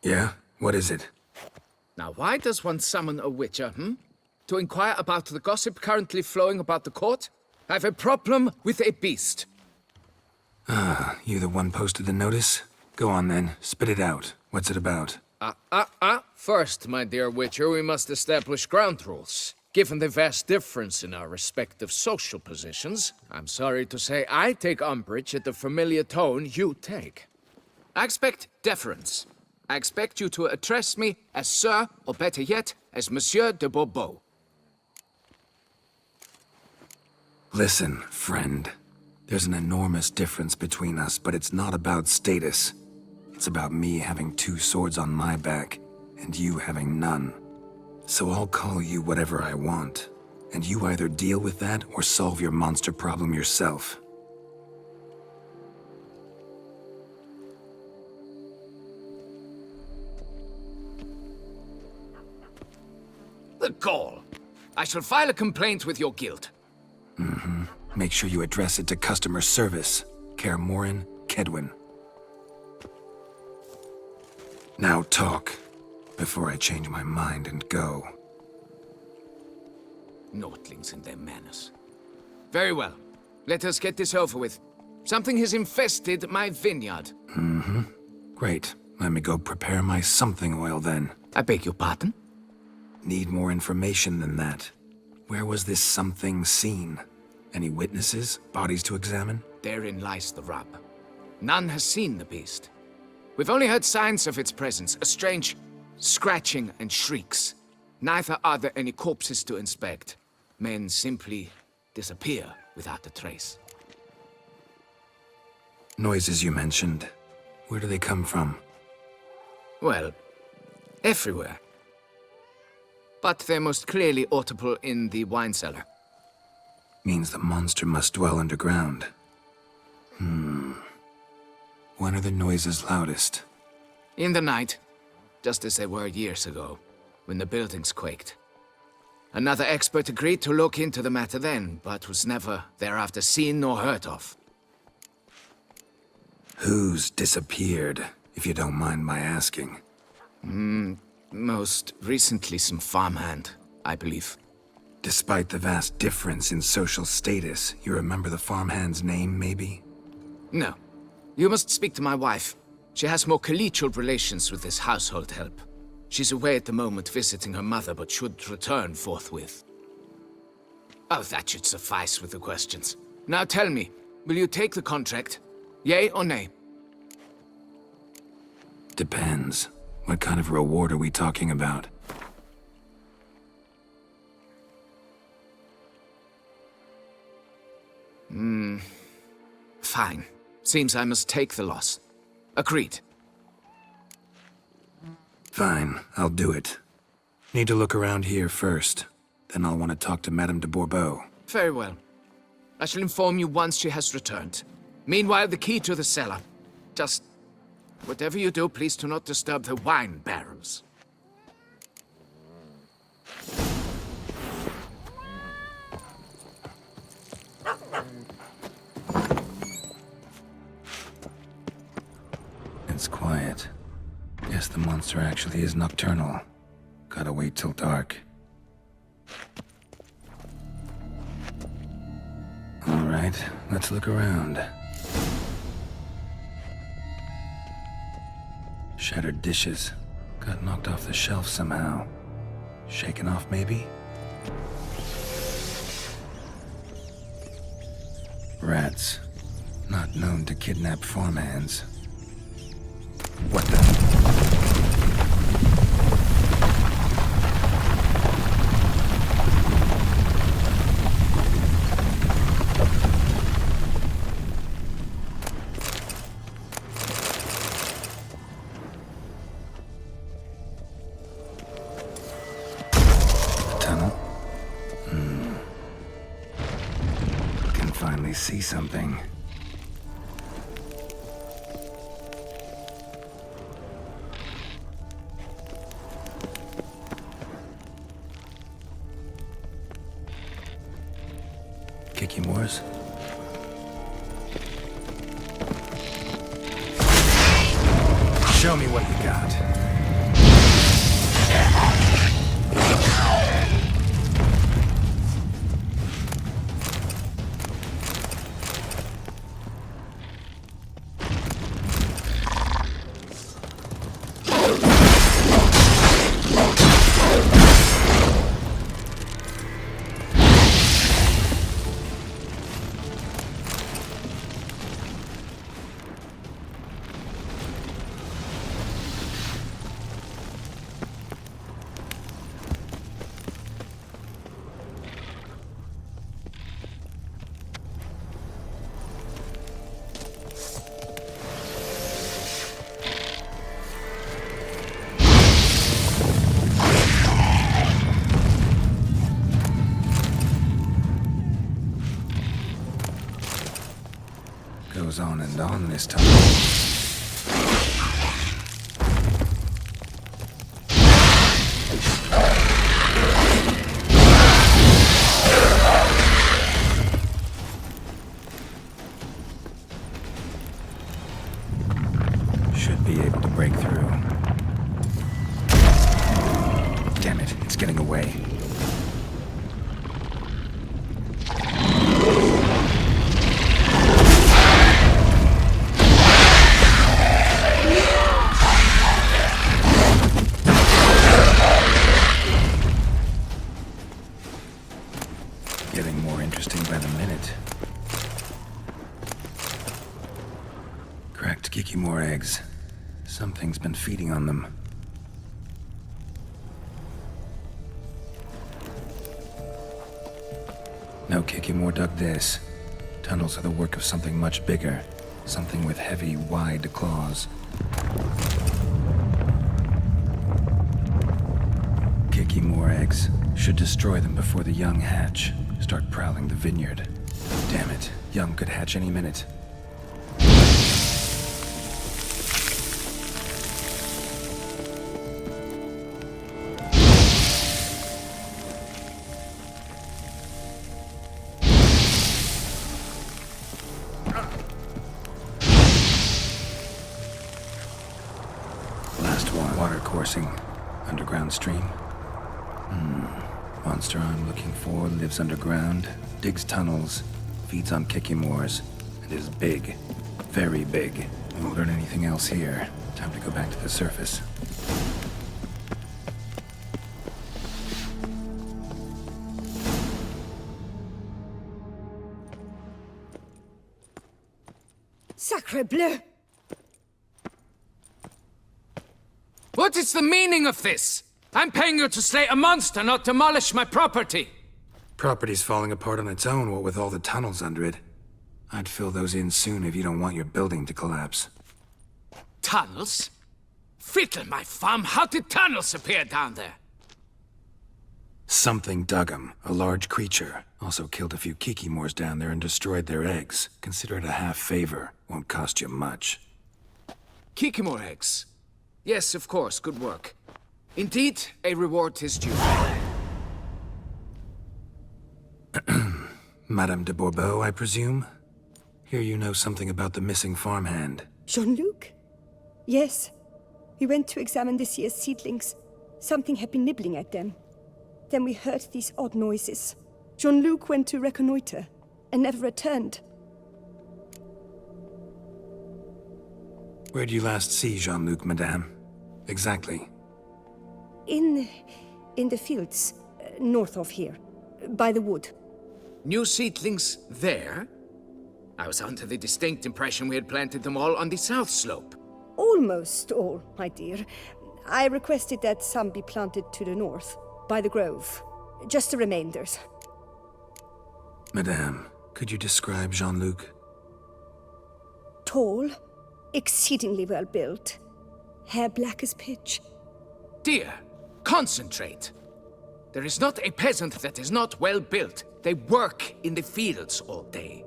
Yeah? What is it? Now, why does one summon a witcher, To inquire about the gossip currently flowing about the court? I have a problem with a beast. You the one posted the notice? Go on then, spit it out. What's it about? First, my dear witcher, we must establish ground rules. Given the vast difference in our respective social positions, I'm sorry to say I take umbrage at the familiar tone you take. I expect deference. I expect you to address me as Sir, or better yet, as Monsieur de Bourbeau. Listen, friend. There's an enormous difference between us, but it's not about status. It's about me having 2 swords on my back, and you having none. So I'll call you whatever I want, and you either deal with that or solve your monster problem yourself. The gall! I shall file a complaint with your guild. Make sure you address it to customer service. Kaer Morhen, Kedwin. Now talk, before I change my mind and go. Naughtlings and their manners. Very well. Let us get this over with. Something has infested my vineyard. Great. Let me go prepare my something oil then. I beg your pardon? Need more information than that. Where was this something seen? Any witnesses? Bodies to examine? Therein lies the rub. None has seen the beast. We've only heard signs of its presence, a strange scratching and shrieks. Neither are there any corpses to inspect. Men simply disappear without a trace. Noises you mentioned. Where do they come from? Well, everywhere. But they're most clearly audible in the wine cellar. Means the monster must dwell underground. When are the noises loudest? In the night, just as they were years ago, when the buildings quaked. Another expert agreed to look into the matter then, but was never thereafter seen nor heard of. Who's disappeared, if you don't mind my asking? Most recently some farmhand, I believe. Despite the vast difference in social status, you remember the farmhand's name, maybe? No. You must speak to my wife. She has more collegial relations with this household help. She's away at the moment visiting her mother, but should return forthwith. Oh, that should suffice with the questions. Now tell me, will you take the contract? Yea or nay? Depends. What kind of reward are we talking about? Fine. Seems I must take the loss. Agreed. Fine, I'll do it. Need to look around here first. Then I'll want to talk to Madame de Bourbeau. Very well. I shall inform you once she has returned. Meanwhile, the key to the cellar. Just... whatever you do, please do not disturb the wine barrels. It's quiet. Guess the monster actually is nocturnal. Gotta wait till dark. Alright, let's look around. Shattered dishes. Got knocked off the shelf somehow. Shaken off, maybe? Rats. Not known to kidnap farmhands. What the? Tunnel? Can finally see something. Kicky Moores? Show me what you got. goes on and on this time. Should be able to break through. Damn it, it's getting away. Getting more interesting by the minute. Cracked Kikimore eggs. Something's been feeding on them. No Kikimore dug this. Tunnels are the work of something much bigger. Something with heavy, wide claws. Kikimore eggs. Should destroy them before the young hatch. Start prowling the vineyard. Damn it, young could hatch any minute. Last one. Water coursing. Underground stream. Monster I'm looking for lives underground, digs tunnels, feeds on Kikimores, and is big. Very big. Won't learn anything else here. Time to go back to the surface. Sacre bleu! What is the meaning of this? I'm paying you to slay a monster, not demolish my property. Property's falling apart on its own, what with all the tunnels under it. I'd fill those in soon if you don't want your building to collapse. Tunnels? Fiddle my farm, how did tunnels appear down there? Something dug 'em. A large creature. Also killed a few Kikimores down there and destroyed their eggs. Consider it a half favor. Won't cost you much. Kikimore eggs. Yes, of course, good work. Indeed, a reward is due. Madame de Bourbeau, I presume? Hear you know something about the missing farmhand. Jean-Luc? Yes. We went to examine this year's seedlings. Something had been nibbling at them. Then we heard these odd noises. Jean-Luc went to reconnoiter and never returned. Where'd you last see Jean-Luc, madame? Exactly. In the fields, north of here, by the wood. New seedlings there? I was under the distinct impression we had planted them all on the south slope. Almost all, my dear. I requested that some be planted to the north, by the grove. Just the remainders. Madame, could you describe Jean-Luc? Tall, exceedingly well built, hair black as pitch. Dear, concentrate. There is not a peasant that is not well built. They work in the fields all day.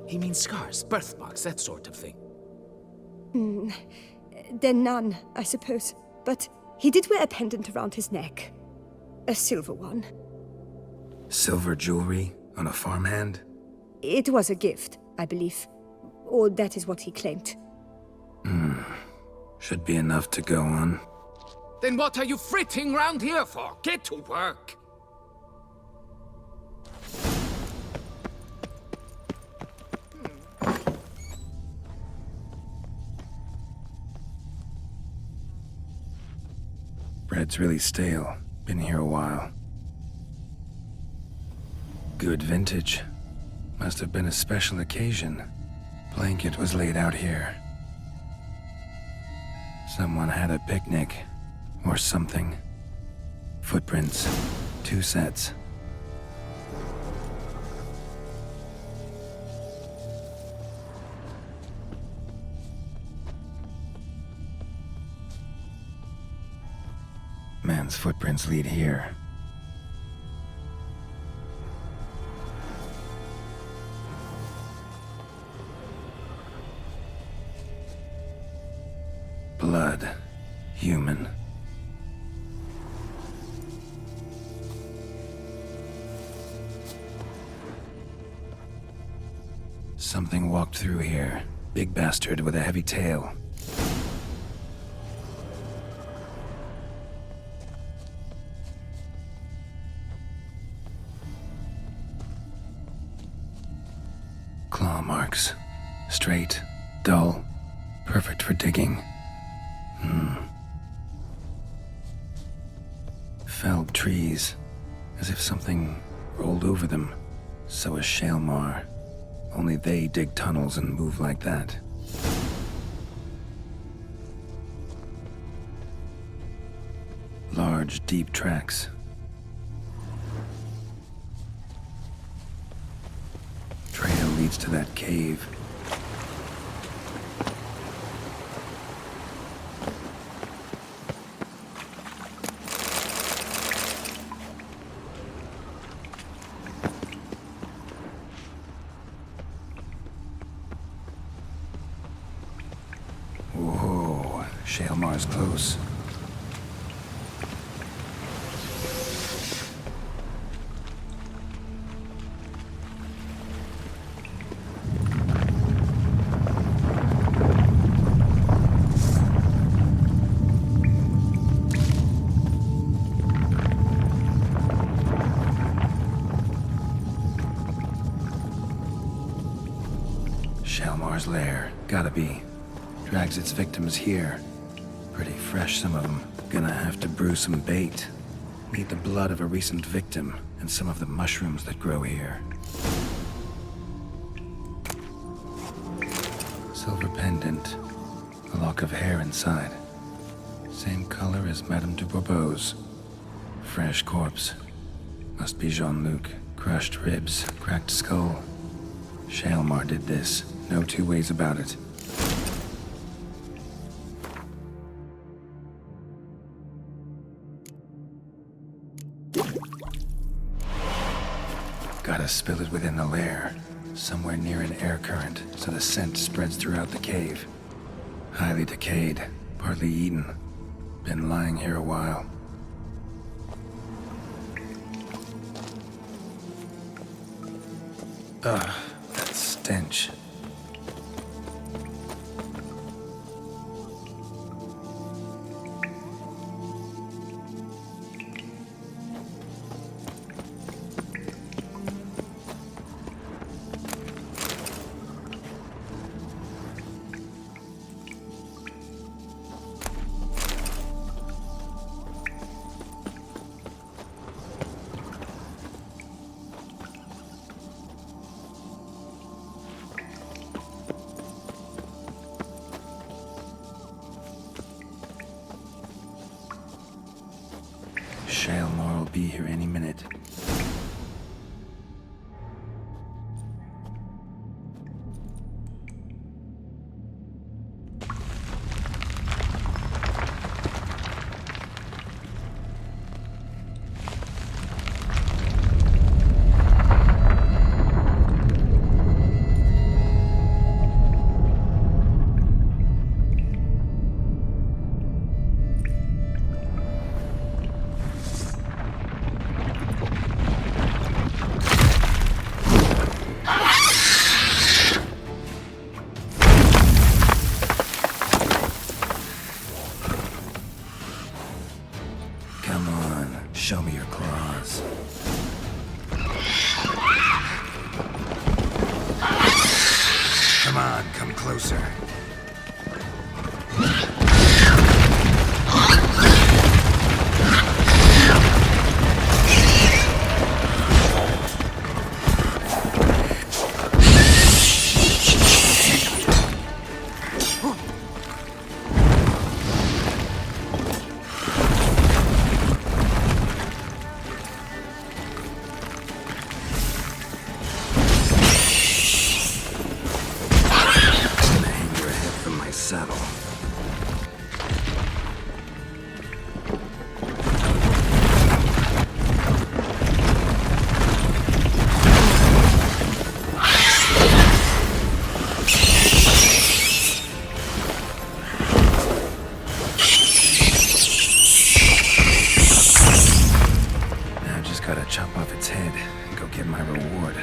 He means scars, birthmarks, that sort of thing. Then none, I suppose. But he did wear a pendant around his neck. A silver one. Silver jewelry on a farmhand? It was a gift, I believe. Or that is what he claimed. Should be enough to go on. Then what are you fritting round here for? Get to work! Bread's really stale. Been here a while. Good vintage. Must have been a special occasion. Blanket was laid out here. Someone had a picnic. Or something. Footprints. 2 sets. Man's footprints lead here. blood. Human. Something walked through here. Big bastard with a heavy tail. Claw marks. Straight, dull, perfect for digging. Felled trees, as if something rolled over them. So is Shaelmar. Only they dig tunnels and move like that. Large, deep tracks. Trail leads to that cave. Whoa, Shaelmar's close. Shaelmar's lair, gotta be. Drags its victims here. Pretty fresh, some of them. Gonna have to brew some bait. Need the blood of a recent victim and some of the mushrooms that grow here. Silver pendant. A lock of hair inside. Same color as Madame de Bourbeau's. Fresh corpse. Must be Jean-Luc. Crushed ribs, cracked skull. Shaelmar did this. No two ways about it. Gotta spill it within the lair, somewhere near an air current, so the scent spreads throughout the cave. Highly decayed, partly eaten. Been lying here a while. Ugh, that stench. Shaelmar will be here any minute. Come on, show me your claws. Come on, come closer. go get my reward.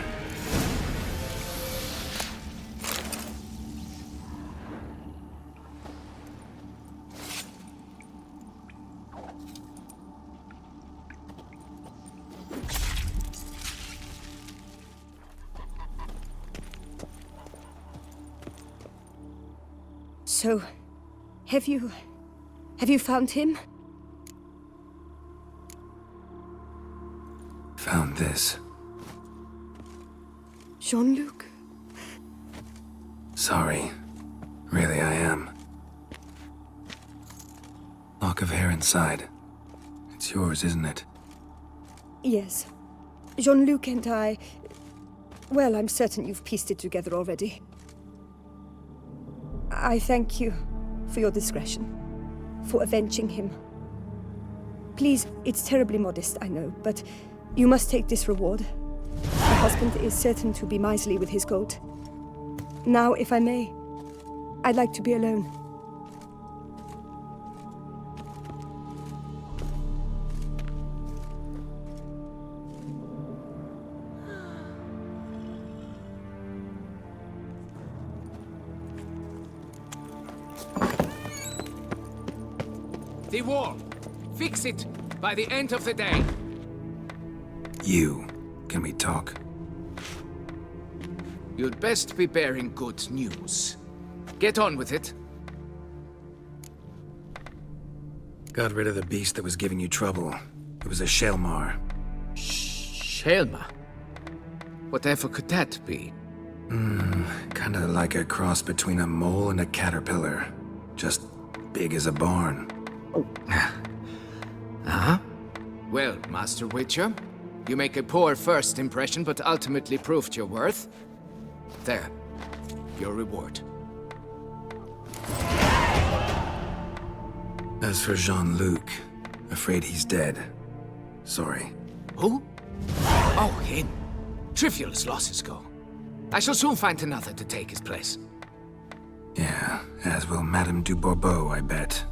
So, have you found him? Found this. Jean-Luc? Sorry. Really, I am. Lock of hair inside. It's yours, isn't it? Yes. Jean-Luc and I... Well, I'm certain you've pieced it together already. I thank you for your discretion, for avenging him. Please, it's terribly modest, I know, but you must take this reward. My husband is certain to be miserly with his gold. Now, if I may, I'd like to be alone. The wall. Fix it by the end of the day. You. Can we talk? You'd best be bearing good news. Get on with it. Got rid of the beast that was giving you trouble. It was a Shelmar. Shelma? Whatever could that be? Kinda like a cross between a mole and a caterpillar. Just big as a barn. Huh? Well, Master Witcher, you make a poor first impression, but ultimately proved your worth. There. Your reward. As for Jean-Luc, afraid he's dead. Sorry. Who? Oh, him. Trivial as losses go. I shall soon find another to take his place. Yeah, as will Madame du Bourbeau, I bet.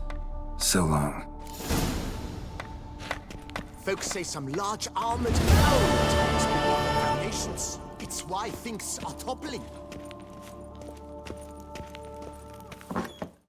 So long. Folks say some large armored cloud is beneath the foundations. It's why things are toppling.